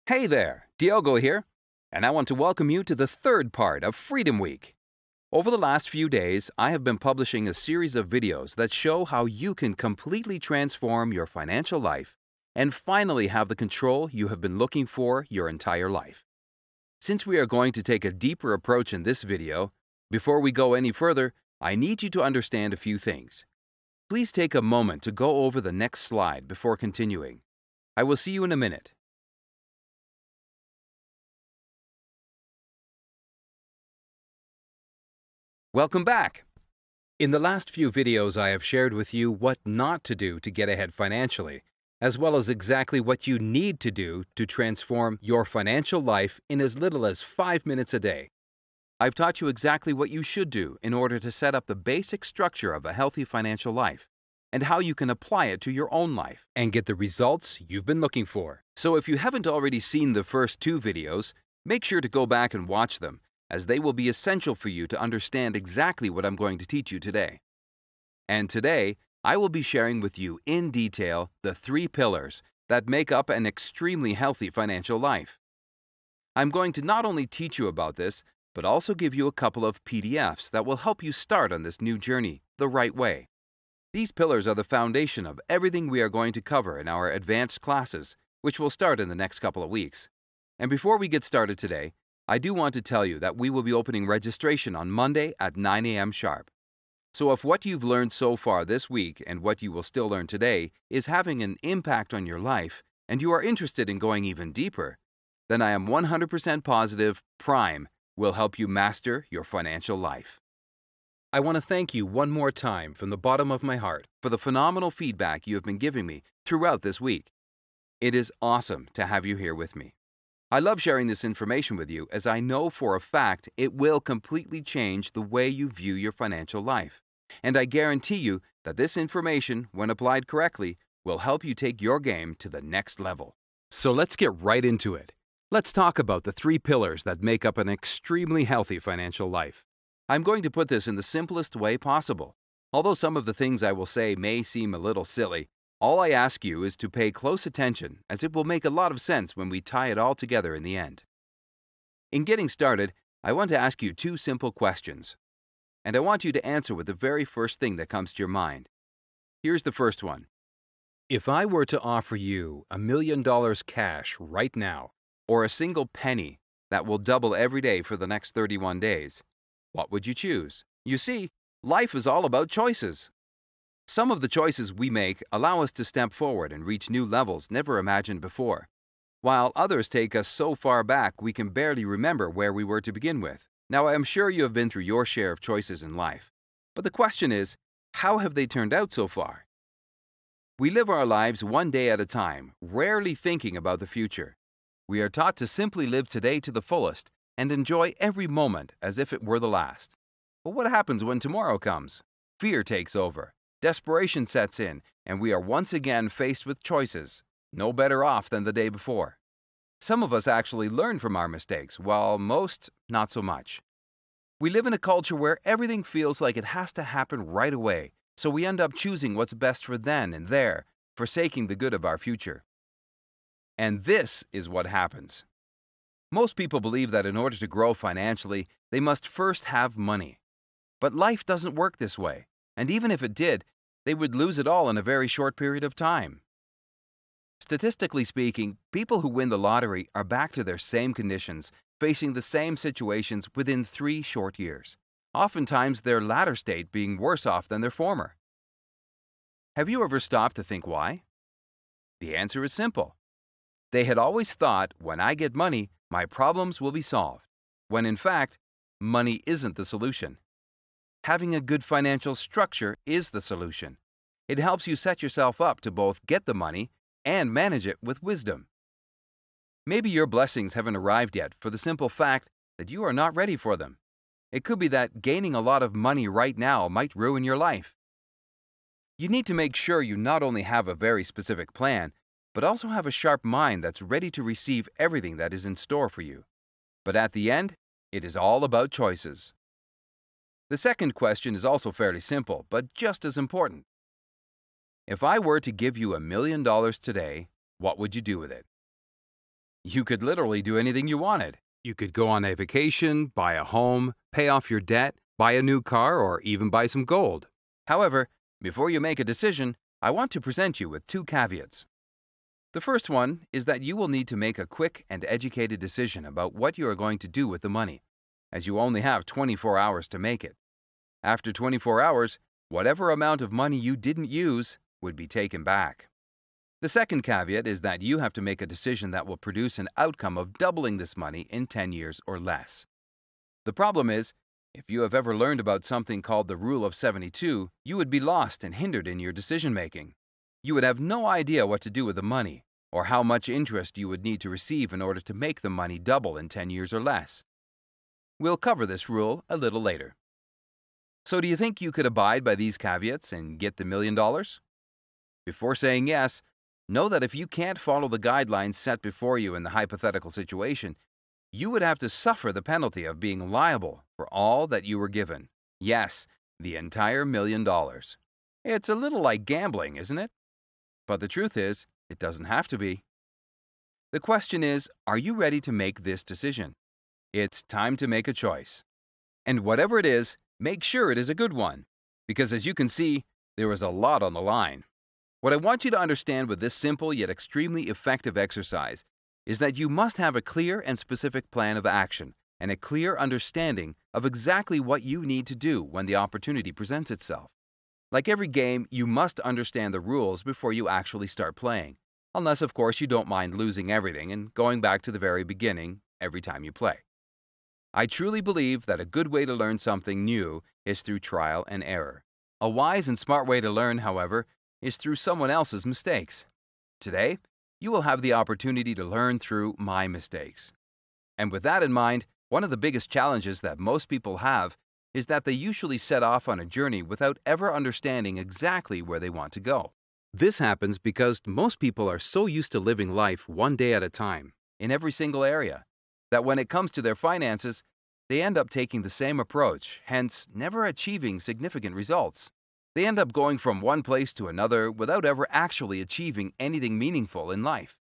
Hey there, Diogo here, and I want to welcome you to the third part of Freedom Week. Over the last few days, I have been publishing a series of videos that show how you can completely transform your financial life and finally have the control you have been looking for your entire life. Since we are going to take a deeper approach in this video, before we go any further, I need you to understand a few things. Please take a moment to go over the next slide before continuing. I will see you in a minute. Welcome back! In the last few videos, I have shared with you what not to do to get ahead financially, as well as exactly what you need to do to transform your financial life in as little as 5 minutes a day. I've taught you exactly what you should do in order to set up the basic structure of a healthy financial life, and how you can apply it to your own life and get the results you've been looking for. So if you haven't already seen the first two videos, make sure to go back and watch them, as they will be essential for you to understand exactly what I'm going to teach you today. And today, I will be sharing with you in detail the 3 pillars that make up an extremely healthy financial life. I'm going to not only teach you about this, but also give you a couple of PDFs that will help you start on this new journey the right way. These pillars are the foundation of everything we are going to cover in our advanced classes, which will start in the next couple of weeks. And before we get started today, I do want to tell you that we will be opening registration on Monday at 9 a.m. sharp. So if what you've learned so far this week and what you will still learn today is having an impact on your life, and you are interested in going even deeper, then I am 100% positive Prime will help you master your financial life. I want to thank you one more time from the bottom of my heart for the phenomenal feedback you have been giving me throughout this week. It is awesome to have you here with me. I love sharing this information with you, as I know for a fact it will completely change the way you view your financial life. And I guarantee you that this information, when applied correctly, will help you take your game to the next level. So let's get right into it. Let's talk about the 3 pillars that make up an extremely healthy financial life. I'm going to put this in the simplest way possible. Although some of the things I will say may seem a little silly, all I ask you is to pay close attention, as it will make a lot of sense when we tie it all together in the end. In getting started, I want to ask you 2 simple questions, and I want you to answer with the very first thing that comes to your mind. Here's the first one. If I were to offer you $1 million cash right now, or a single penny that will double every day for the next 31 days, what would you choose? You see, life is all about choices. Some of the choices we make allow us to step forward and reach new levels never imagined before, while others take us so far back we can barely remember where we were to begin with. Now, I am sure you have been through your share of choices in life, but the question is, how have they turned out so far? We live our lives one day at a time, rarely thinking about the future. We are taught to simply live today to the fullest and enjoy every moment as if it were the last. But what happens when tomorrow comes? Fear takes over. Desperation sets in, and we are once again faced with choices, no better off than the day before. Some of us actually learn from our mistakes, while most not so much. We live in a culture where everything feels like it has to happen right away, so we end up choosing what's best for then and there, forsaking the good of our future. And this is what happens. Most people believe that in order to grow financially, they must first have money. But life doesn't work this way, and even if it did, they would lose it all in a very short period of time. Statistically speaking, people who win the lottery are back to their same conditions, facing the same situations within 3 short years, oftentimes their latter state being worse off than their former. Have you ever stopped to think why? The answer is simple. They had always thought, when I get money, my problems will be solved, when in fact, money isn't the solution. Having a good financial structure is the solution. It helps you set yourself up to both get the money and manage it with wisdom. Maybe your blessings haven't arrived yet for the simple fact that you are not ready for them. It could be that gaining a lot of money right now might ruin your life. You need to make sure you not only have a very specific plan, but also have a sharp mind that's ready to receive everything that is in store for you. But at the end, it is all about choices. The second question is also fairly simple, but just as important. If I were to give you $1 million today, what would you do with it? You could literally do anything you wanted. You could go on a vacation, buy a home, pay off your debt, buy a new car, or even buy some gold. However, before you make a decision, I want to present you with two caveats. The first one is that you will need to make a quick and educated decision about what you are going to do with the money, as you only have 24 hours to make it. After 24 hours, whatever amount of money you didn't use would be taken back. The second caveat is that you have to make a decision that will produce an outcome of doubling this money in 10 years or less. The problem is, if you have ever learned about something called the Rule of 72, you would be lost and hindered in your decision-making. You would have no idea what to do with the money, or how much interest you would need to receive in order to make the money double in 10 years or less. We'll cover this rule a little later. So do you think you could abide by these caveats and get the $1 million? Before saying yes, know that if you can't follow the guidelines set before you in the hypothetical situation, you would have to suffer the penalty of being liable for all that you were given. Yes, the entire $1 million. It's a little like gambling, isn't it? But the truth is, it doesn't have to be. The question is, are you ready to make this decision? It's time to make a choice. And whatever it is, make sure it is a good one, because as you can see, there is a lot on the line. What I want you to understand with this simple yet extremely effective exercise is that you must have a clear and specific plan of action and a clear understanding of exactly what you need to do when the opportunity presents itself. Like every game, you must understand the rules before you actually start playing, unless of course you don't mind losing everything and going back to the very beginning every time you play. I truly believe that a good way to learn something new is through trial and error. A wise and smart way to learn, however, is through someone else's mistakes. Today, you will have the opportunity to learn through my mistakes. And with that in mind, one of the biggest challenges that most people have is that they usually set off on a journey without ever understanding exactly where they want to go. This happens because most people are so used to living life one day at a time, in every single area, that when it comes to their finances, they end up taking the same approach, hence never achieving significant results. They end up going from one place to another without ever actually achieving anything meaningful in life.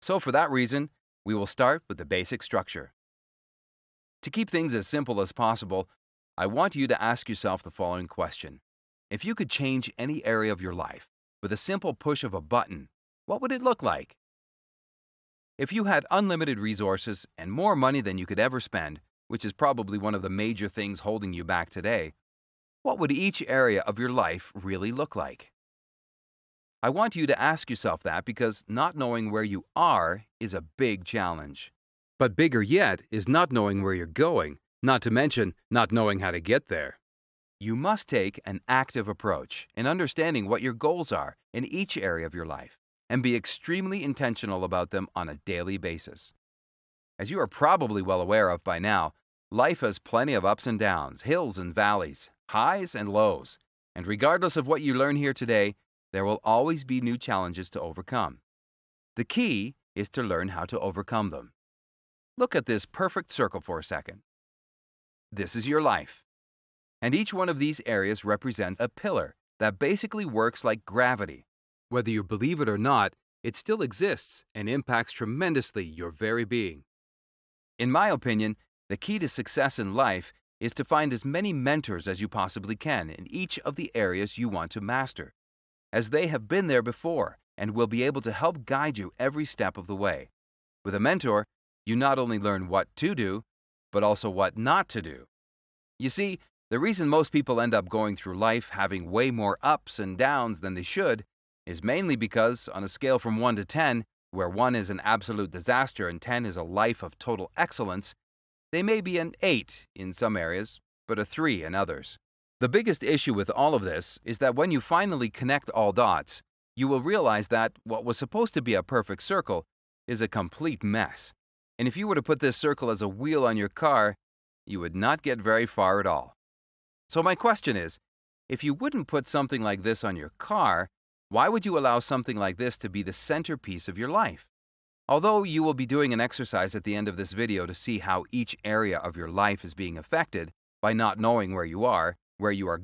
So for that reason, we will start with the basic structure. To keep things as simple as possible, I want you to ask yourself the following question. If you could change any area of your life with a simple push of a button, what would it look like? If you had unlimited resources and more money than you could ever spend, which is probably one of the major things holding you back today, what would each area of your life really look like? I want you to ask yourself that because not knowing where you are is a big challenge. But bigger yet is not knowing where you're going, not to mention not knowing how to get there. You must take an active approach in understanding what your goals are in each area of your life and be extremely intentional about them on a daily basis. As you are probably well aware of by now, life has plenty of ups and downs, hills and valleys, highs and lows, and regardless of what you learn here today, there will always be new challenges to overcome. The key is to learn how to overcome them. Look at this perfect circle for a second. This is your life, and each one of these areas represents a pillar that basically works like gravity. Whether you believe it or not, it still exists and impacts tremendously your very being. In my opinion, the key to success in life is to find as many mentors as you possibly can in each of the areas you want to master, as they have been there before and will be able to help guide you every step of the way. With a mentor, you not only learn what to do, but also what not to do. You see, the reason most people end up going through life having way more ups and downs than they should is mainly because, on a scale from 1 to 10, where 1 is an absolute disaster and 10 is a life of total excellence, they may be an 8 in some areas, but a 3 in others. The biggest issue with all of this is that when you finally connect all dots, you will realize that what was supposed to be a perfect circle is a complete mess. And if you were to put this circle as a wheel on your car, you would not get very far at all. So my question is, if you wouldn't put something like this on your car, why would you allow something like this to be the centerpiece of your life? Although you will be doing an exercise at the end of this video to see how each area of your life is being affected by not knowing where you are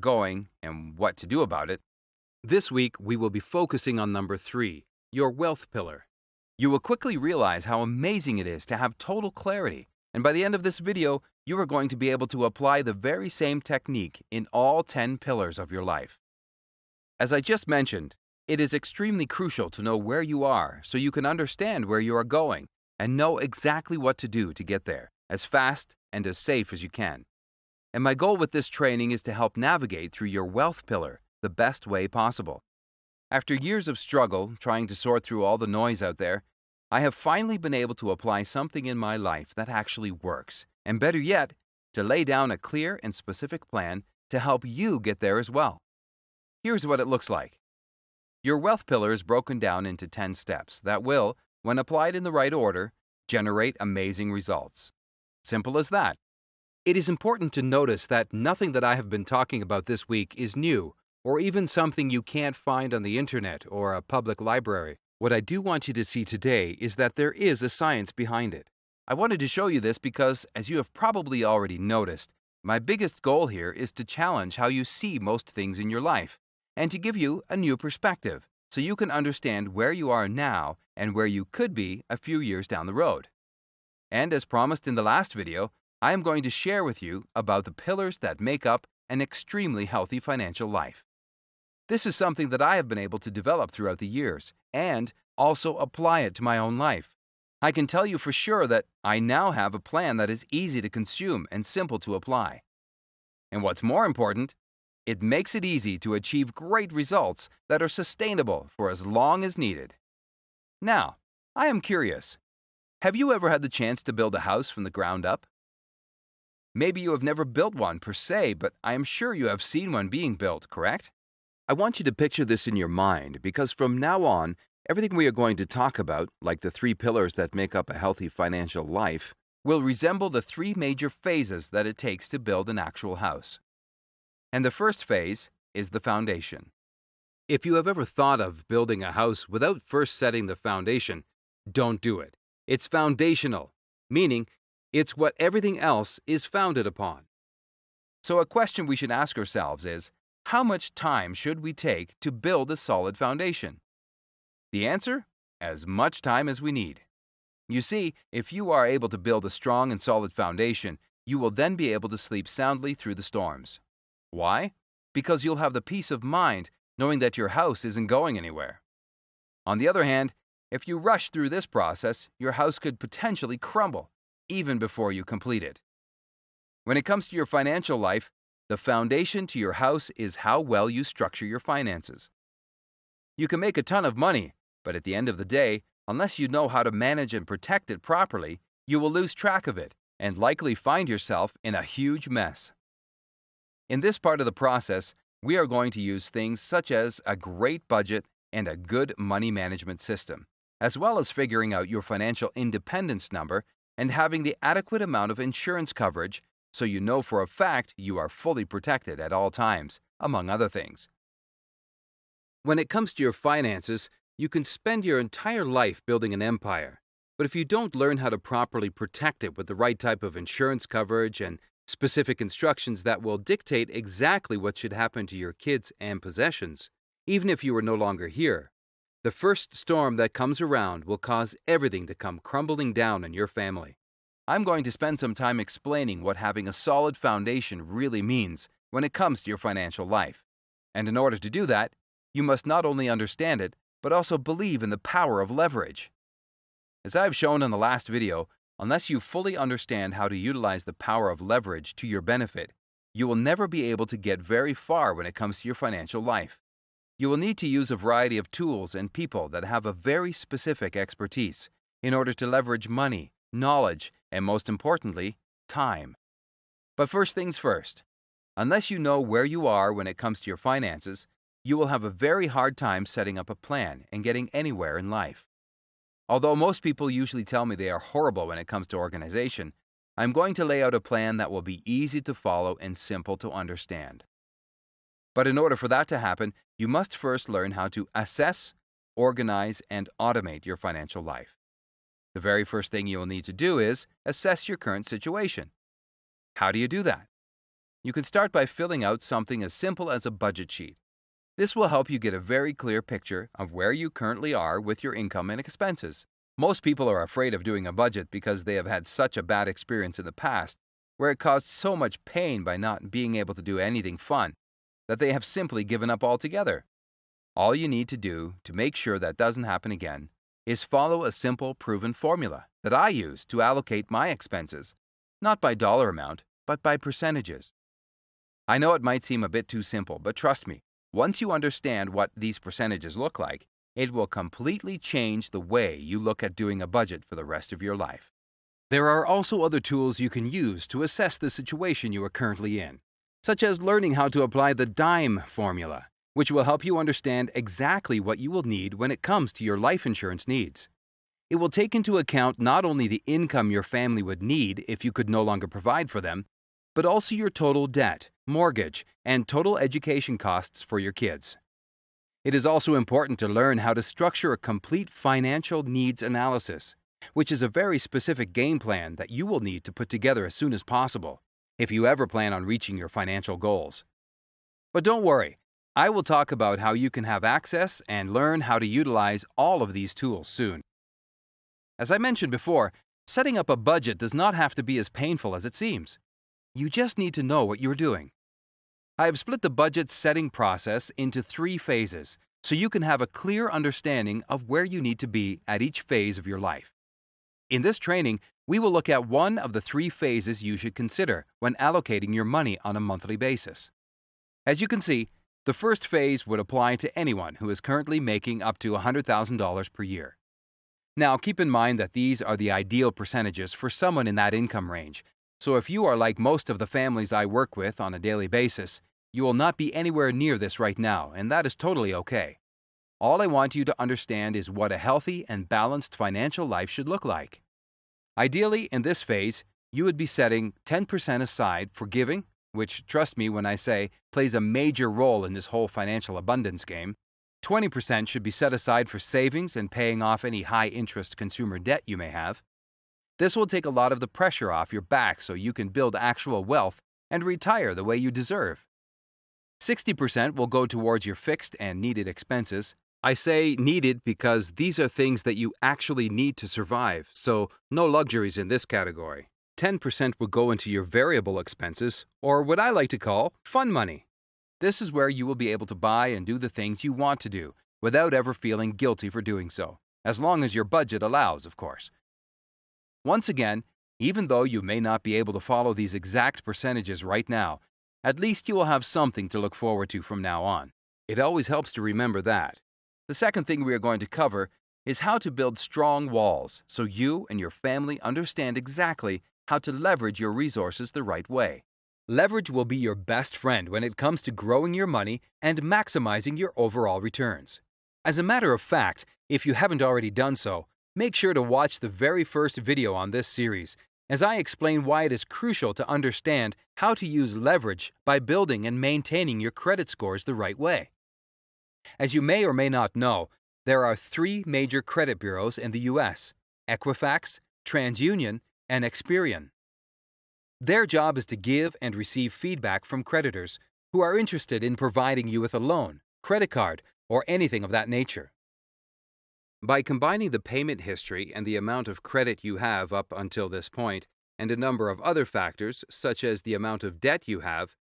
going, and what to do about it, this week we will be focusing on number 3, your wealth pillar. You will quickly realize how amazing it is to have total clarity, and by the end of this video, you are going to be able to apply the very same technique in all 10 pillars of your life. As I just mentioned, it is extremely crucial to know where you are so you can understand where you are going and know exactly what to do to get there as fast and as safe as you can. And my goal with this training is to help navigate through your wealth pillar the best way possible. After years of struggle trying to sort through all the noise out there, I have finally been able to apply something in my life that actually works, and better yet, to lay down a clear and specific plan to help you get there as well. Here's what it looks like. Your wealth pillar is broken down into 10 steps that will, when applied in the right order, generate amazing results. Simple as that. It is important to notice that nothing that I have been talking about this week is new, or even something you can't find on the internet or a public library. What I do want you to see today is that there is a science behind it. I wanted to show you this because, as you have probably already noticed, my biggest goal here is to challenge how you see most things in your life, and to give you a new perspective so you can understand where you are now and where you could be a few years down the road. And as promised in the last video, I am going to share with you about the pillars that make up an extremely healthy financial life. This is something that I have been able to develop throughout the years and also apply it to my own life. I can tell you for sure that I now have a plan that is easy to consume and simple to apply. And what's more important, it makes it easy to achieve great results that are sustainable for as long as needed. Now, I am curious. Have you ever had the chance to build a house from the ground up? Maybe you have never built one per se, but I am sure you have seen one being built, correct? I want you to picture this in your mind because from now on, everything we are going to talk about, like the 3 pillars that make up a healthy financial life, will resemble the 3 major phases that it takes to build an actual house. And the first phase is the foundation. If you have ever thought of building a house without first setting the foundation, don't do it. It's foundational, meaning it's what everything else is founded upon. So a question we should ask ourselves is, how much time should we take to build a solid foundation? The answer? As much time as we need. You see, if you are able to build a strong and solid foundation, you will then be able to sleep soundly through the storms. Why? Because you'll have the peace of mind knowing that your house isn't going anywhere. On the other hand, if you rush through this process, your house could potentially crumble, even before you complete it. When it comes to your financial life, the foundation to your house is how well you structure your finances. You can make a ton of money, but at the end of the day, unless you know how to manage and protect it properly, you will lose track of it and likely find yourself in a huge mess. In this part of the process, we are going to use things such as a great budget and a good money management system, as well as figuring out your financial independence number and having the adequate amount of insurance coverage so you know for a fact you are fully protected at all times, among other things. When it comes to your finances, you can spend your entire life building an empire, but if you don't learn how to properly protect it with the right type of insurance coverage and specific instructions that will dictate exactly what should happen to your kids and possessions, even if you are no longer here, the first storm that comes around will cause everything to come crumbling down in your family. I'm going to spend some time explaining what having a solid foundation really means when it comes to your financial life. And in order to do that, you must not only understand it, but also believe in the power of leverage. As I've shown in the last video, unless you fully understand how to utilize the power of leverage to your benefit, you will never be able to get very far when it comes to your financial life. You will need to use a variety of tools and people that have a very specific expertise in order to leverage money, knowledge, and most importantly, time. But first things first, unless you know where you are when it comes to your finances, you will have a very hard time setting up a plan and getting anywhere in life. Although most people usually tell me they are horrible when it comes to organization, I'm going to lay out a plan that will be easy to follow and simple to understand. But in order for that to happen, you must first learn how to assess, organize, and automate your financial life. The very first thing you will need to do is assess your current situation. How do you do that? You can start by filling out something as simple as a budget sheet. This will help you get a very clear picture of where you currently are with your income and expenses, Most people are afraid of doing a budget because they have had such a bad experience in the past, where it caused so much pain by not being able to do anything fun, that they have simply given up altogether. All you need to do to make sure that doesn't happen again is follow a simple, proven formula that I use to allocate my expenses, not by dollar amount, but by percentages. I know it might seem a bit too simple, but trust me, once you understand what these percentages look like, it will completely change the way you look at doing a budget for the rest of your life. There are also other tools you can use to assess the situation you are currently in, such as learning how to apply the DIME formula, which will help you understand exactly what you will need when it comes to your life insurance needs. It will take into account not only the income your family would need if you could no longer provide for them, but also your total debt, mortgage, and total education costs for your kids. It is also important to learn how to structure a complete financial needs analysis, which is a very specific game plan that you will need to put together as soon as possible if you ever plan on reaching your financial goals. But don't worry, I will talk about how you can have access and learn how to utilize all of these tools soon. As I mentioned before, setting up a budget does not have to be as painful as it seems. You just need to know what you're doing. I have split the budget setting process into 3 phases so you can have a clear understanding of where you need to be at each phase of your life. In this training, we will look at one of the 3 phases you should consider when allocating your money on a monthly basis. As you can see, the first phase would apply to anyone who is currently making up to $100,000 per year. Now, keep in mind that these are the ideal percentages for someone in that income range, so if you are like most of the families I work with on a daily basis, you will not be anywhere near this right now, and that is totally okay. All I want you to understand is what a healthy and balanced financial life should look like. Ideally, in this phase, you would be setting 10% aside for giving, which, trust me when I say, plays a major role in this whole financial abundance game. 20% should be set aside for savings and paying off any high-interest consumer debt you may have. This will take a lot of the pressure off your back so you can build actual wealth and retire the way you deserve. 60% will go towards your fixed and needed expenses. I say needed because these are things that you actually need to survive, so no luxuries in this category. 10% will go into your variable expenses, or what I like to call fun money. This is where you will be able to buy and do the things you want to do without ever feeling guilty for doing so, as long as your budget allows, of course. Once again, even though you may not be able to follow these exact percentages right now, at least you will have something to look forward to from now on. It always helps to remember that. The second thing we are going to cover is how to build strong walls so you and your family understand exactly how to leverage your resources the right way. Leverage will be your best friend when it comes to growing your money and maximizing your overall returns. As a matter of fact, if you haven't already done so, make sure to watch the very first video on this series, as I explain why it is crucial to understand how to use leverage by building and maintaining your credit scores the right way. As you may or may not know, there are 3 major credit bureaus in the U.S., Equifax, TransUnion, and Experian. Their job is to give and receive feedback from creditors who are interested in providing you with a loan, credit card, or anything of that nature. By combining the payment history and the amount of credit you have up until this point, and a number of other factors, such as the amount of debt you have,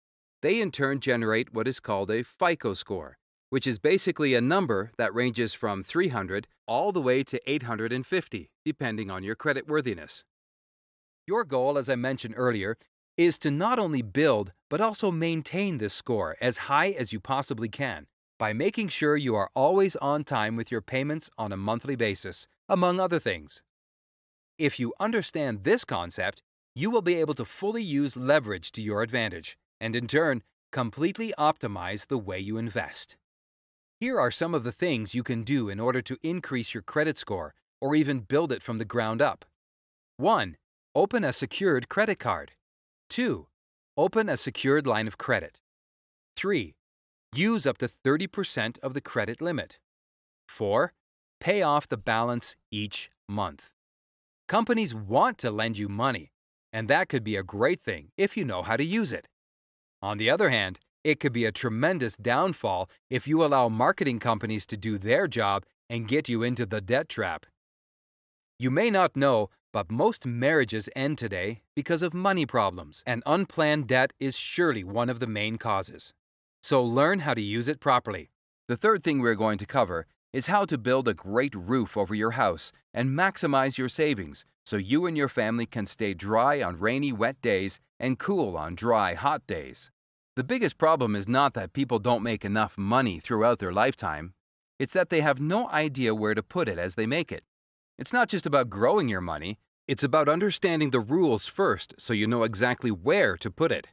they in turn generate what is called a FICO score, which is basically a number that ranges from 300 all the way to 850, depending on your creditworthiness. Your goal, as I mentioned earlier, is to not only build but also maintain this score as high as you possibly can by making sure you are always on time with your payments on a monthly basis, among other things. If you understand this concept, you will be able to fully use leverage to your advantage and, in turn, completely optimize the way you invest. Here are some of the things you can do in order to increase your credit score or even build it from the ground up. 1. Open a secured credit card. 2. Open a secured line of credit. 3. Use up to 30% of the credit limit. 4. Pay off the balance each month. Companies want to lend you money, and that could be a great thing if you know how to use it. On the other hand, it could be a tremendous downfall if you allow marketing companies to do their job and get you into the debt trap. You may not know, but most marriages end today because of money problems, and unplanned debt is surely one of the main causes. So learn how to use it properly. The third thing we're going to cover is how to build a great roof over your house and maximize your savings so you and your family can stay dry on rainy, wet days and cool on dry, hot days. The biggest problem is not that people don't make enough money throughout their lifetime. It's that they have no idea where to put it as they make it. It's not just about growing your money, it's about understanding the rules first so you know exactly where to put it.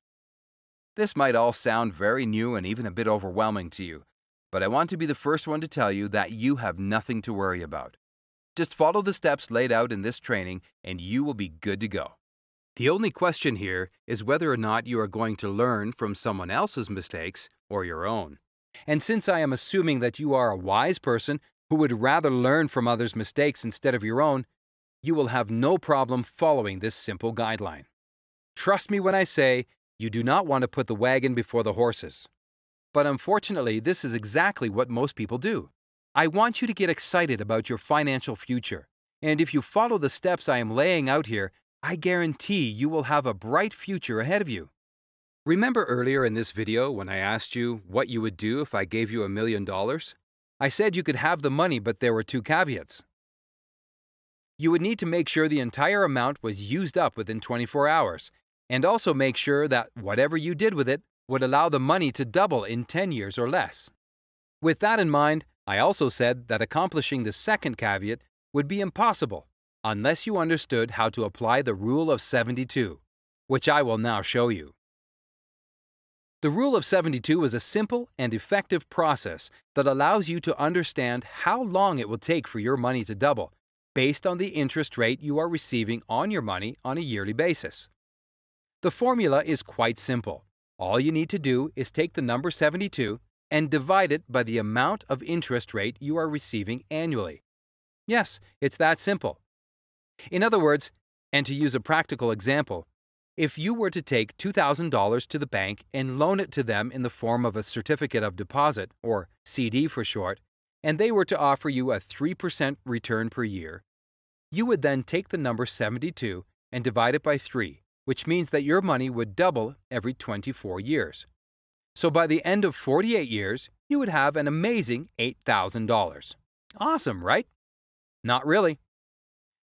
This might all sound very new and even a bit overwhelming to you, but I want to be the first one to tell you that you have nothing to worry about. Just follow the steps laid out in this training and you will be good to go. The only question here is whether or not you are going to learn from someone else's mistakes or your own. And since I am assuming that you are a wise person who would rather learn from others' mistakes instead of your own, you will have no problem following this simple guideline. Trust me when I say you do not want to put the wagon before the horses. But unfortunately, this is exactly what most people do. I want you to get excited about your financial future, and if you follow the steps I am laying out here, I guarantee you will have a bright future ahead of you. Remember earlier in this video when I asked you what you would do if I gave you $1 million? I said you could have the money, but there were two caveats. You would need to make sure the entire amount was used up within 24 hours, and also make sure that whatever you did with it would allow the money to double in 10 years or less. With that in mind, I also said that accomplishing the second caveat would be impossible unless you understood how to apply the Rule of 72, which I will now show you. The Rule of 72 is a simple and effective process that allows you to understand how long it will take for your money to double based on the interest rate you are receiving on your money on a yearly basis. The formula is quite simple. All you need to do is take the number 72 and divide it by the amount of interest rate you are receiving annually. Yes, it's that simple. In other words, and to use a practical example, if you were to take $2,000 to the bank and loan it to them in the form of a certificate of deposit, or CD for short, and they were to offer you a 3% return per year, you would then take the number 72 and divide it by 3, which means that your money would double every 24 years. So by the end of 48 years, you would have an amazing $8,000. Awesome, right? Not really.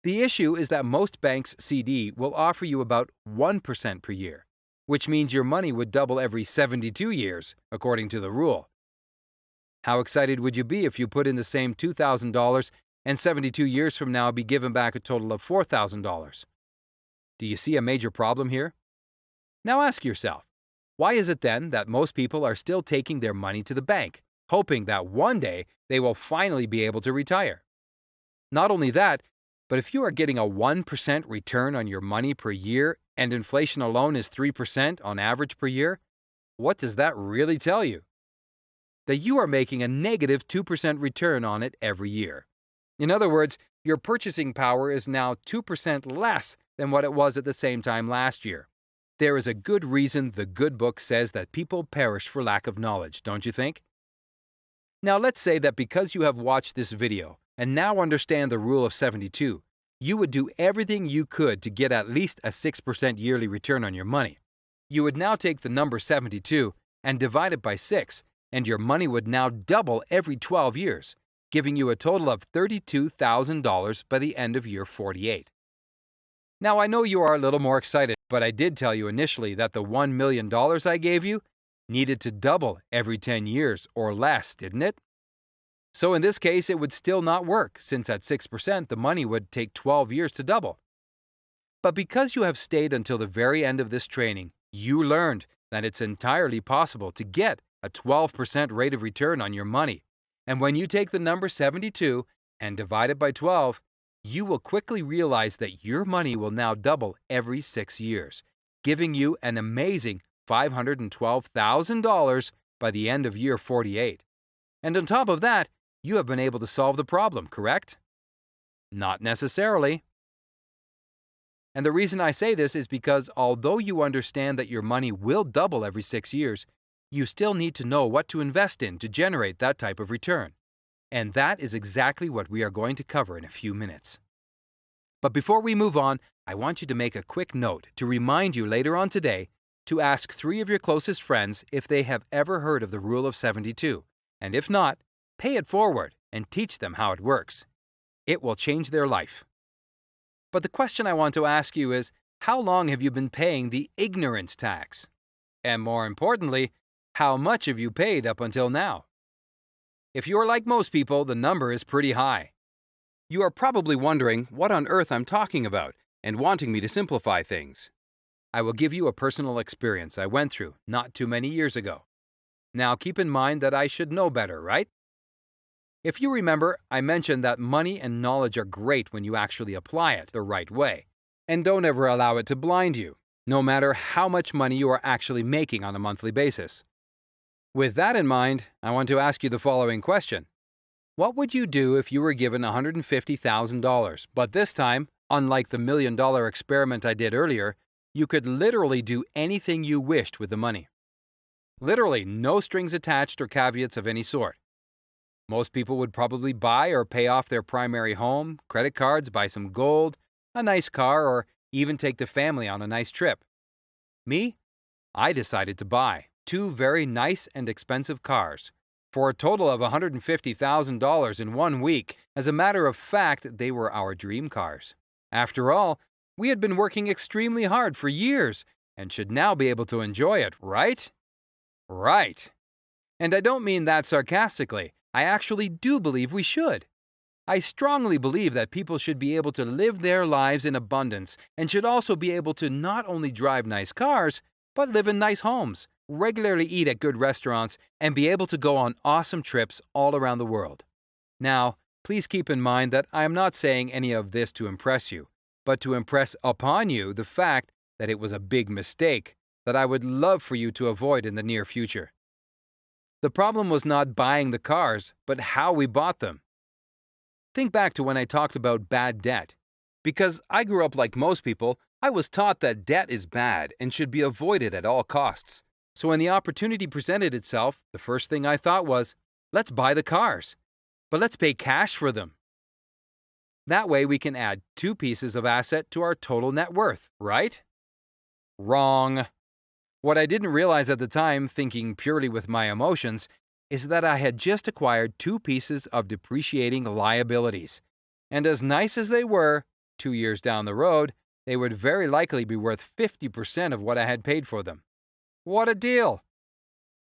The issue is that most banks' CD will offer you about 1% per year, which means your money would double every 72 years, according to the rule. How excited would you be if you put in the same $2,000 and 72 years from now be given back a total of $4,000? Do you see a major problem here? Now ask yourself, why is it then that most people are still taking their money to the bank, hoping that one day they will finally be able to retire? Not only that, but if you are getting a 1% return on your money per year and inflation alone is 3% on average per year, what does that really tell you? That you are making a negative 2% return on it every year. In other words, your purchasing power is now 2% less than what it was at the same time last year. There is a good reason the good book says that people perish for lack of knowledge, don't you think? Now let's say that because you have watched this video and now understand the Rule of 72, you would do everything you could to get at least a 6% yearly return on your money. You would now take the number 72 and divide it by 6, and your money would now double every 12 years, giving you a total of $32,000 by the end of year 48. Now I know you are a little more excited, but I did tell you initially that the $1 million I gave you needed to double every 10 years or less, didn't it? So in this case, it would still not work, since at 6% the money would take 12 years to double. But because you have stayed until the very end of this training, you learned that it's entirely possible to get a 12% rate of return on your money. And when you take the number 72 and divide it by 12, you will quickly realize that your money will now double every 6 years, giving you an amazing $512,000 by the end of year 48. And on top of that, you have been able to solve the problem, correct? Not necessarily. And the reason I say this is because although you understand that your money will double every 6 years, you still need to know what to invest in to generate that type of return. And that is exactly what we are going to cover in a few minutes. But before we move on, I want you to make a quick note to remind you later on today to ask 3 of your closest friends if they have ever heard of the Rule of 72. And if not, pay it forward and teach them how it works. It will change their life. But the question I want to ask you is, how long have you been paying the ignorance tax? And more importantly, how much have you paid up until now? If you're like most people, the number is pretty high. You are probably wondering what on earth I'm talking about and wanting me to simplify things. I will give you a personal experience I went through not too many years ago. Now keep in mind that I should know better, right? If you remember, I mentioned that money and knowledge are great when you actually apply it the right way. And don't ever allow it to blind you, no matter how much money you are actually making on a monthly basis. With that in mind, I want to ask you the following question. What would you do if you were given $150,000, but this time, unlike the $1 million experiment I did earlier, you could literally do anything you wished with the money? Literally, no strings attached or caveats of any sort. Most people would probably buy or pay off their primary home, credit cards, buy some gold, a nice car, or even take the family on a nice trip. Me? I decided to buy 2 very nice and expensive cars for a total of $150,000 in 1 week. As a matter of fact, they were our dream cars. After all, we had been working extremely hard for years and should now be able to enjoy it, right? Right. And I don't mean that sarcastically. I actually do believe we should. I strongly believe that people should be able to live their lives in abundance and should also be able to not only drive nice cars, but live in nice homes, regularly eat at good restaurants, and be able to go on awesome trips all around the world. Now, please keep in mind that I am not saying any of this to impress you, but to impress upon you the fact that it was a big mistake that I would love for you to avoid in the near future. The problem was not buying the cars, but how we bought them. Think back to when I talked about bad debt. Because I grew up like most people, I was taught that debt is bad and should be avoided at all costs. So when the opportunity presented itself, the first thing I thought was, let's buy the cars, but let's pay cash for them. That way we can add 2 pieces of asset to our total net worth, right? Wrong. What I didn't realize at the time, thinking purely with my emotions, is that I had just acquired 2 pieces of depreciating liabilities. And as nice as they were, 2 years down the road, they would very likely be worth 50% of what I had paid for them. What a deal!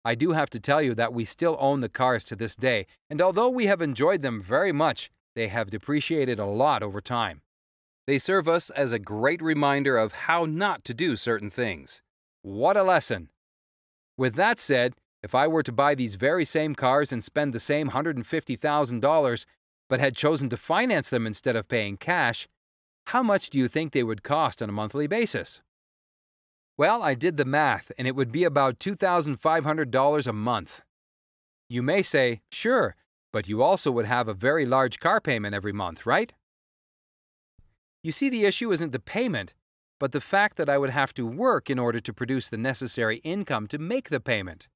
I do have to tell you that we still own the cars to this day, and although we have enjoyed them very much, they have depreciated a lot over time. They serve us as a great reminder of how not to do certain things. What a lesson! With that said, if I were to buy these very same cars and spend the same $150,000, but had chosen to finance them instead of paying cash, how much do you think they would cost on a monthly basis? Well, I did the math, and it would be about $2,500 a month. You may say, sure, but you also would have a very large car payment every month, right? You see, the issue isn't the payment, but the fact that I would have to work in order to produce the necessary income to make the payment.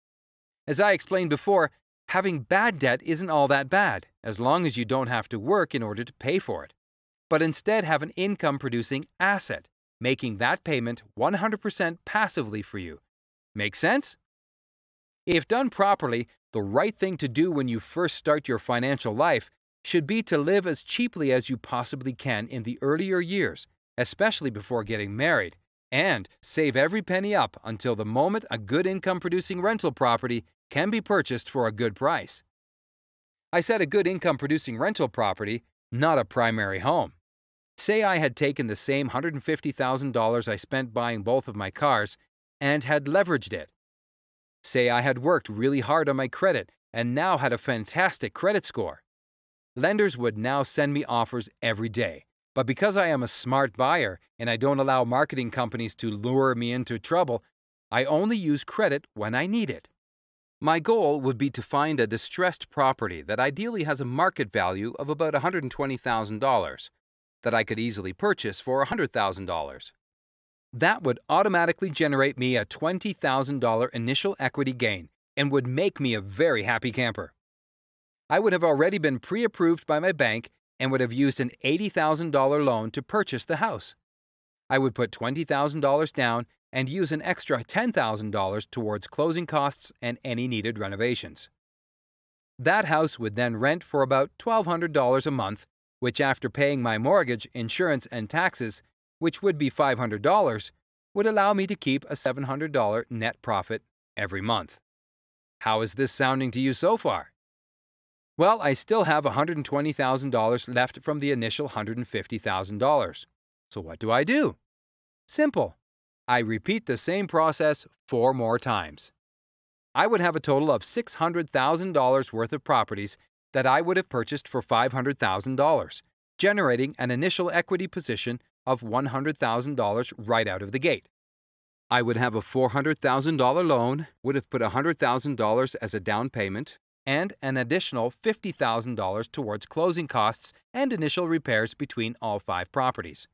As I explained before, having bad debt isn't all that bad, as long as you don't have to work in order to pay for it, but instead have an income-producing asset, making that payment 100% passively for you. Make sense? If done properly, the right thing to do when you first start your financial life should be to live as cheaply as you possibly can in the earlier years, especially before getting married, and save every penny up until the moment a good income-producing rental property can be purchased for a good price. I said a good income-producing rental property, not a primary home. Say I had taken the same $150,000 I spent buying both of my cars and had leveraged it. Say I had worked really hard on my credit and now had a fantastic credit score. Lenders would now send me offers every day, but because I am a smart buyer and I don't allow marketing companies to lure me into trouble, I only use credit when I need it. My goal would be to find a distressed property that ideally has a market value of about $120,000 that I could easily purchase for $100,000. That would automatically generate me a $20,000 initial equity gain and would make me a very happy camper. I would have already been pre-approved by my bank and would have used an $80,000 loan to purchase the house. I would put $20,000 down and use an extra $10,000 towards closing costs and any needed renovations. That house would then rent for about $1,200 a month, which after paying my mortgage, insurance, and taxes, which would be $500, would allow me to keep a $700 net profit every month. How is this sounding to you so far? Well, I still have $120,000 left from the initial $150,000. So what do? Simple. I repeat the same process 4 more times. I would have a total of $600,000 worth of properties that I would have purchased for $500,000, generating an initial equity position of $100,000 right out of the gate. I would have a $400,000 loan, would have put $100,000 as a down payment, and an additional $50,000 towards closing costs and initial repairs between all 5 properties.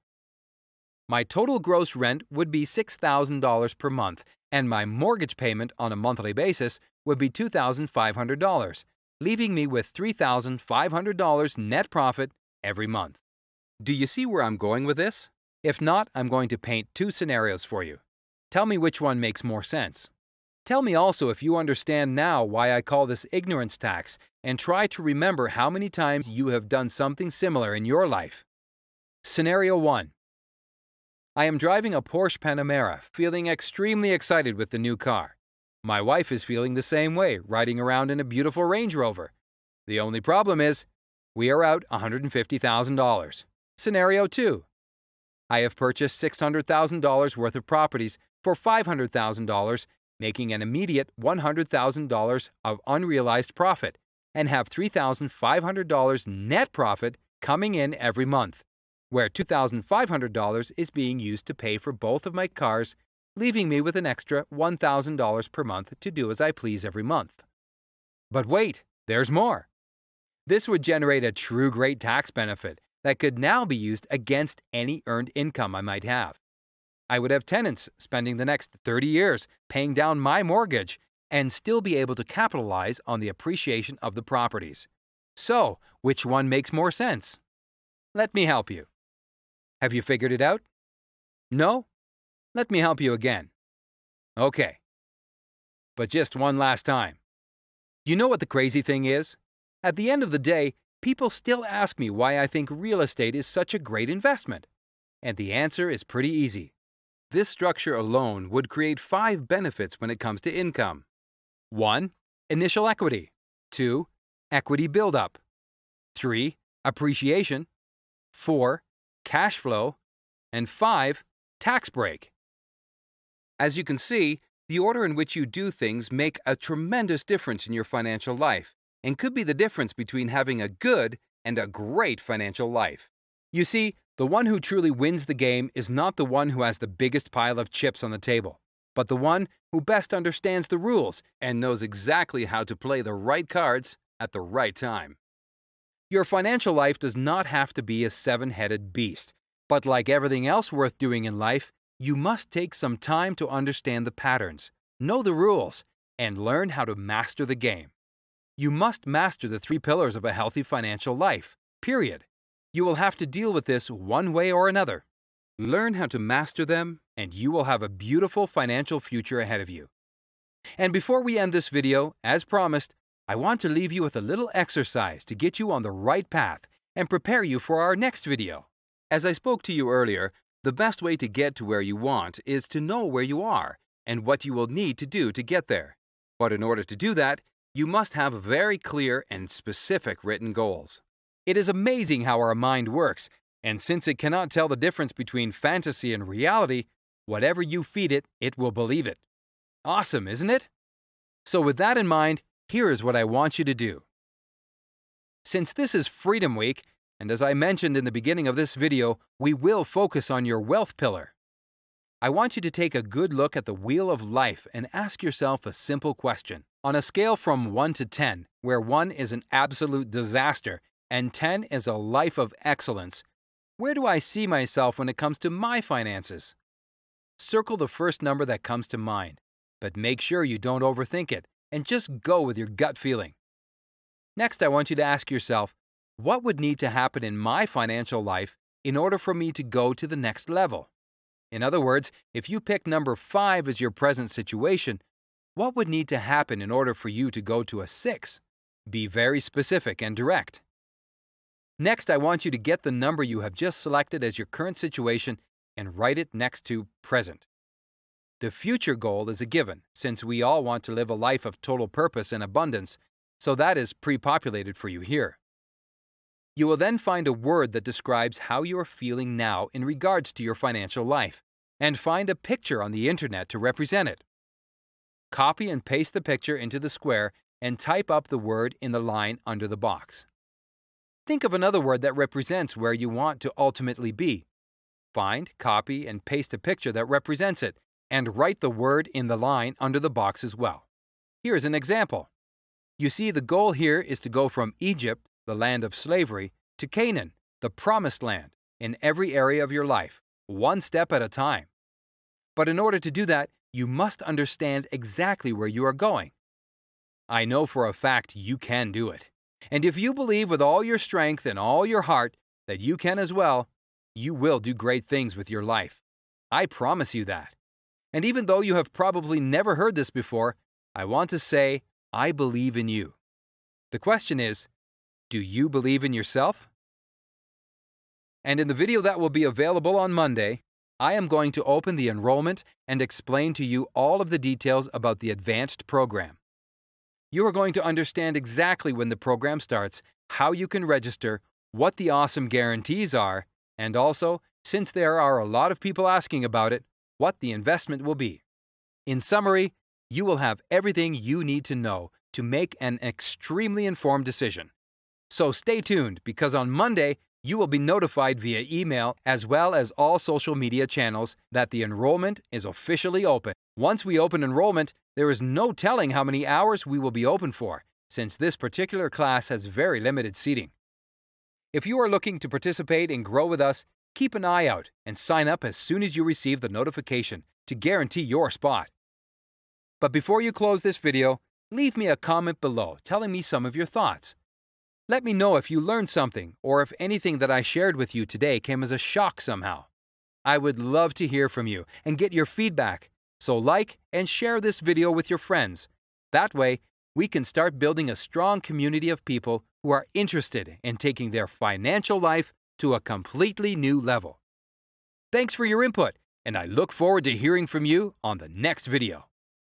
My total gross rent would be $6,000 per month, and my mortgage payment on a monthly basis would be $2,500, leaving me with $3,500 net profit every month. Do you see where I'm going with this? If not, I'm going to paint 2 scenarios for you. Tell me which one makes more sense. Tell me also if you understand now why I call this ignorance tax, and try to remember how many times you have done something similar in your life. Scenario 1. I am driving a Porsche Panamera, feeling extremely excited with the new car. My wife is feeling the same way, riding around in a beautiful Range Rover. The only problem is, we are out $150,000. Scenario 2. I have purchased $600,000 worth of properties for $500,000, making an immediate $100,000 of unrealized profit, and have $3,500 net profit coming in every month, where $2,500 is being used to pay for both of my cars, leaving me with an extra $1,000 per month to do as I please every month. But wait, there's more. This would generate a true great tax benefit that could now be used against any earned income I might have. I would have tenants spending the next 30 years paying down my mortgage and still be able to capitalize on the appreciation of the properties. So, which one makes more sense? Let me help you. Have you figured it out? No? Let me help you again. Okay. But just one last time. You know what the crazy thing is? At the end of the day, people still ask me why I think real estate is such a great investment. And the answer is pretty easy. This structure alone would create 5 benefits when it comes to income. 1. Initial equity. 2. Equity buildup. 3. Appreciation. 4. Cash flow. And 5. Tax break. As you can see, the order in which you do things make a tremendous difference in your financial life, and could be the difference between having a good and a great financial life. You see, the one who truly wins the game is not the one who has the biggest pile of chips on the table, but the one who best understands the rules and knows exactly how to play the right cards at the right time. Your financial life does not have to be a 7-headed beast, but like everything else worth doing in life, you must take some time to understand the patterns, know the rules, and learn how to master the game. You must master the 3 pillars of a healthy financial life, period. You will have to deal with this one way or another. Learn how to master them, and you will have a beautiful financial future ahead of you. And before we end this video, as promised, I want to leave you with a little exercise to get you on the right path and prepare you for our next video. As I spoke to you earlier, the best way to get to where you want is to know where you are and what you will need to do to get there. But in order to do that, you must have very clear and specific written goals. It is amazing how our mind works, and since it cannot tell the difference between fantasy and reality, whatever you feed it, it will believe it. Awesome, isn't it? So with that in mind, here is what I want you to do. Since this is Freedom Week, and as I mentioned in the beginning of this video, we will focus on your wealth pillar. I want you to take a good look at the wheel of life and ask yourself a simple question. On a scale from 1 to 10, where 1 is an absolute disaster and 10 is a life of excellence, where do I see myself when it comes to my finances? Circle the first number that comes to mind, but make sure you don't overthink it and just go with your gut feeling. Next, I want you to ask yourself, what would need to happen in my financial life in order for me to go to the next level? In other words, if you pick number 5 as your present situation, what would need to happen in order for you to go to a 6? Be very specific and direct. Next, I want you to get the number you have just selected as your current situation and write it next to present. The future goal is a given, since we all want to live a life of total purpose and abundance, so that is pre-populated for you here. You will then find a word that describes how you are feeling now in regards to your financial life, and find a picture on the internet to represent it. Copy and paste the picture into the square and type up the word in the line under the box. Think of another word that represents where you want to ultimately be. Find, copy, and paste a picture that represents it, and write the word in the line under the box as well. Here's an example. You see, the goal here is to go from Egypt, the land of slavery, to Canaan, the promised land, in every area of your life, one step at a time. But in order to do that, you must understand exactly where you are going. I know for a fact you can do it. And if you believe with all your strength and all your heart that you can as well, you will do great things with your life. I promise you that. And even though you have probably never heard this before, I want to say, I believe in you. The question is, do you believe in yourself? And in the video that will be available on Monday, I am going to open the enrollment and explain to you all of the details about the advanced program. You are going to understand exactly when the program starts, how you can register, what the awesome guarantees are, and also, since there are a lot of people asking about it, what the investment will be. In summary, you will have everything you need to know to make an extremely informed decision. So stay tuned, because on Monday, you will be notified via email as well as all social media channels that the enrollment is officially open. Once we open enrollment, there is no telling how many hours we will be open for, since this particular class has very limited seating. If you are looking to participate and grow with us, keep an eye out and sign up as soon as you receive the notification to guarantee your spot. But before you close this video, leave me a comment below telling me some of your thoughts. Let me know if you learned something or if anything that I shared with you today came as a shock somehow. I would love to hear from you and get your feedback, so like and share this video with your friends. That way, we can start building a strong community of people who are interested in taking their financial life to a completely new level. Thanks for your input, and I look forward to hearing from you on the next video.